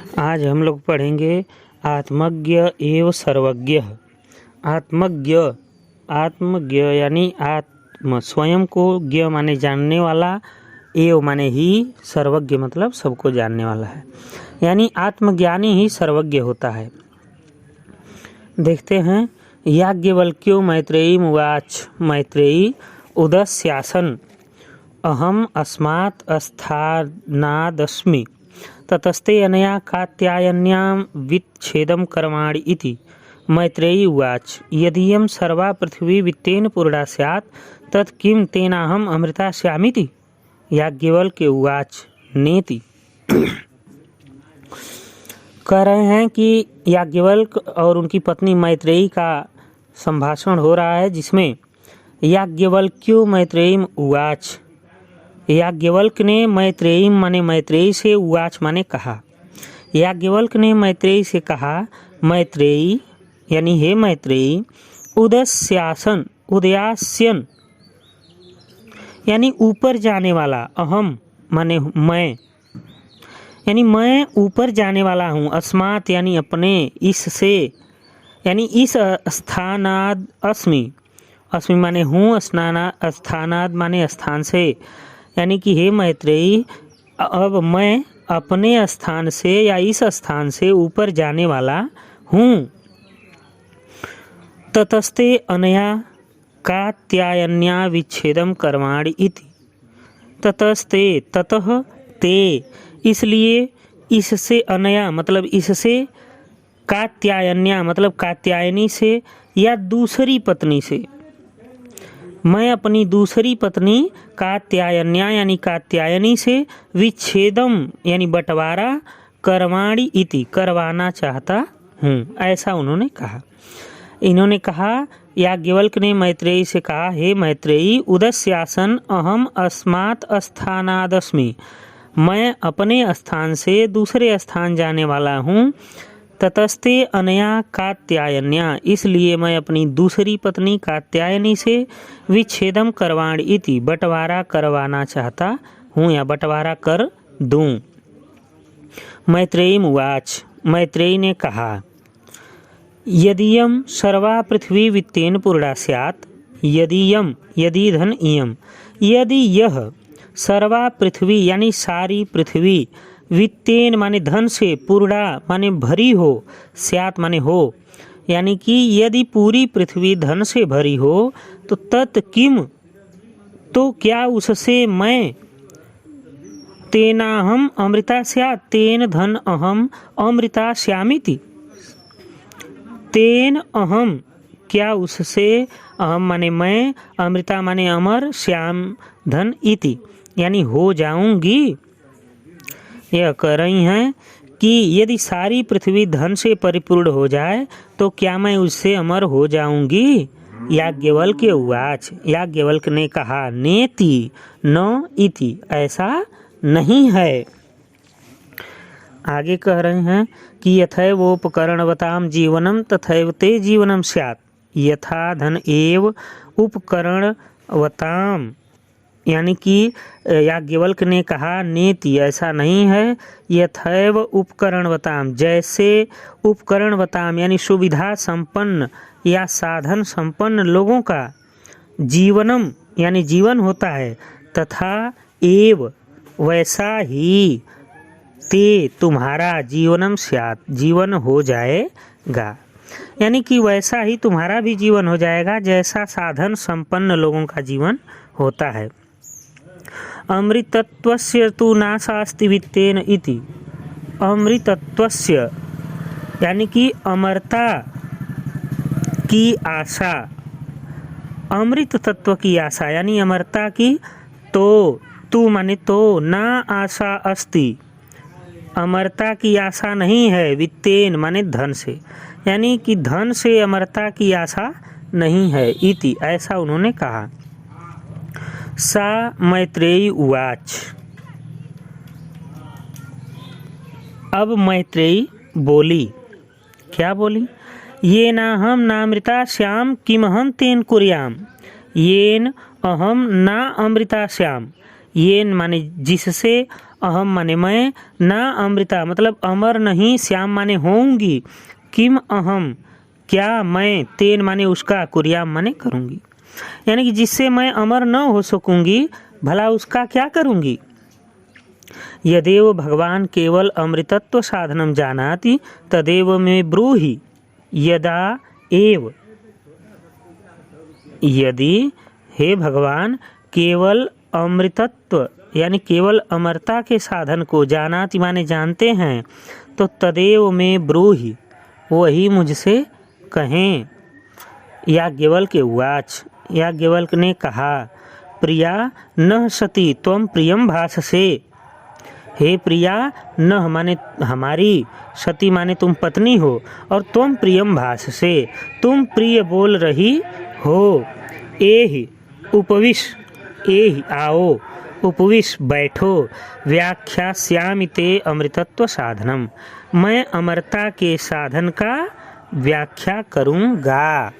आज हम लोग पढ़ेंगे आत्मज्ञ एव सर्वज्ञ। आत्मज्ञ, आत्मज्ञ यानी आत्म स्वयं को, ज्ञ माने जानने वाला, एव माने ही, सर्वज्ञ मतलब सबको जानने वाला है। यानी आत्मज्ञानी ही सर्वज्ञ होता है। देखते हैं, याज्ञवल्क्यो मैत्रेयी उवाच। मैत्रेयी उदस्यासन अहम अस्मात् स्थानादस्मि ततस्ते अनया कात्यायन्यां विच्छेदं कर्माणि इति। मैत्रेयी उवाच। यदीयं सर्वा पृथिवी वित्तेन पूर्णा स्यात् तत् किं तेनाहम् अमृता स्यामीति। याज्ञवल्क्य उवाच नेति। कह रहे हैं कि याज्ञवल्क और उनकी पत्नी मैत्रेयी का संभाषण हो रहा है, जिसमें याज्ञवल्क्यो मैत्रेयी उवाच। याज्ञवल्क ने मैत्रेयी माने मैत्रेयी से, उवाच माने कहा। याज्ञवल्क ने मैत्रेयी से कहा, मैत्रेयी यानी हे मैत्रेयी, उदस्यासन, उदयास्यन यानी ऊपर जाने वाला, अहम माने मैं, यानी मैं ऊपर जाने वाला हूँ, अस्मात् यानी अपने, इससे यानी इस स्थानाद अस्मि, अस्मि माने हूँ, स्थानाद माने स्थान से, यानी कि हे मैत्रेयी, अब मैं अपने स्थान से या इस स्थान से ऊपर जाने वाला हूँ। ततस्ते अनया कात्यायन्या विच्छेदम कर्माणि इति। ततस्ते, ततः ते, इसलिए, इससे, अनया मतलब इससे, कात्यायन्या मतलब कात्यायनी से या दूसरी पत्नी से, मैं अपनी दूसरी पत्नी कात्यायन्या यानी कात्यायनी से, विच्छेदम यानी बंटवारा, कर्माणि इति करवाना चाहता हूँ, ऐसा उन्होंने कहा। इन्होंने कहा, याज्ञवल्क ने मैत्रेयी से कहा, हे मैत्रेयी, उदस्यासन अहम अस्मात् स्थानादस्मि, मैं अपने स्थान से दूसरे स्थान जाने वाला हूँ। ततस्ते अनया कात्यायन्या, इसलिए मैं अपनी दूसरी पत्नी कात्यायनी से, विच्छेदम कर्वाणि इति बंटवारा करवाना चाहता हूँ या बंटवारा कर दूँ। मैत्रेयी उवाच। मैत्रेयी ने कहा, यदीयं सर्वा पृथ्वी वित्तेन पूर्णा स्यात्, यदीयं यदि धन इयं, यदि यह सर्वा पृथ्वी यानी सारी पृथ्वी, वित्तेन माने धन से, पूर्णा माने भरी हो, स्यात् माने हो, यानी कि यदि पूरी पृथ्वी धन से भरी हो, तो तत् किम, तो क्या उससे मैं, तेनाहम अमृता स्यात्, तेन धन अहम अमृता स्यामीति। तेन अहम क्या उससे, अहम माने मैं, अमृता माने अमर, श्याम धन इति यानी हो जाऊंगी। यह कह रही हैं कि यदि सारी पृथ्वी धन से परिपूर्ण हो जाए तो क्या मैं उससे अमर हो जाऊंगी। याज्ञवल्क उवाच। याज्ञवल्क ने कहा, नेति न इति, ऐसा नहीं है। आगे कह रहे हैं कि यथैवोपकरणवतां जीवनम तथैव ते जीवनम स्यात्। यथा धन एव उपकरणवताम, यानी कि याज्ञवल्क ने कहा, नेति ऐसा नहीं है। यथैव उपकरणवताम, जैसे उपकरणवताम यानी सुविधा संपन्न या साधन संपन्न लोगों का जीवनम यानी जीवन होता है, तथा एव वैसा ही, ते तुम्हारा जीवनम स्यात् जीवन हो जाएगा, यानी कि वैसा ही तुम्हारा भी जीवन हो जाएगा जैसा साधन संपन्न लोगों का जीवन होता है। अमृतत्वस्य तु नाशास्ति वित्तेन इति। अमृतत्वस्य यानी कि अमरता की आशा, अमृत तत्व की आशा यानी अमरता की, तो तू माने तो, ना आशा अस्ति अमरता की आशा नहीं है, वित्तेन माने धन से, यानी कि धन से अमरता की आशा नहीं है, इति ऐसा उन्होंने कहा। सा मैत्रेयी उवाच। अब मैत्रेयी बोली, क्या बोली, ये ना हम नामृता श्याम किमहम तेन कुर्याम, येन अहम ना अमृता श्याम, येन माने जिससे, अहम माने मैं, ना अमृता मतलब अमर नहीं, श्याम माने होंगी, किम अहम क्या मैं, तेन माने उसका, कुर्याम माने करूँगी। यानी कि जिससे मैं अमर न हो सकूँगी, भला उसका क्या करूँगी। यदेव भगवान केवल अमृतत्व साधनम जानाति तदेव में ब्रूहि यदा एव। यदि हे भगवान केवल अमृतत्व यानी केवल अमरता के साधन को जानाति माने जानते हैं, तो तदेव में ब्रूहि वही मुझसे कहें। याज्ञवल्क्य के उवाच, याज्ञवल्क्य ने कहा, प्रिया न सती त्वं प्रियम भाससे। हे प्रिया, न माने हमारी, सती माने तुम पत्नी हो, और तुम प्रियम भाससे तुम प्रिय बोल रही हो। एहि उपविश, एहि आओ, उपविश बैठो, व्याख्यास्यामि ते अमृतत्व साधनम, मैं अमरता के साधन का व्याख्या करूँगा।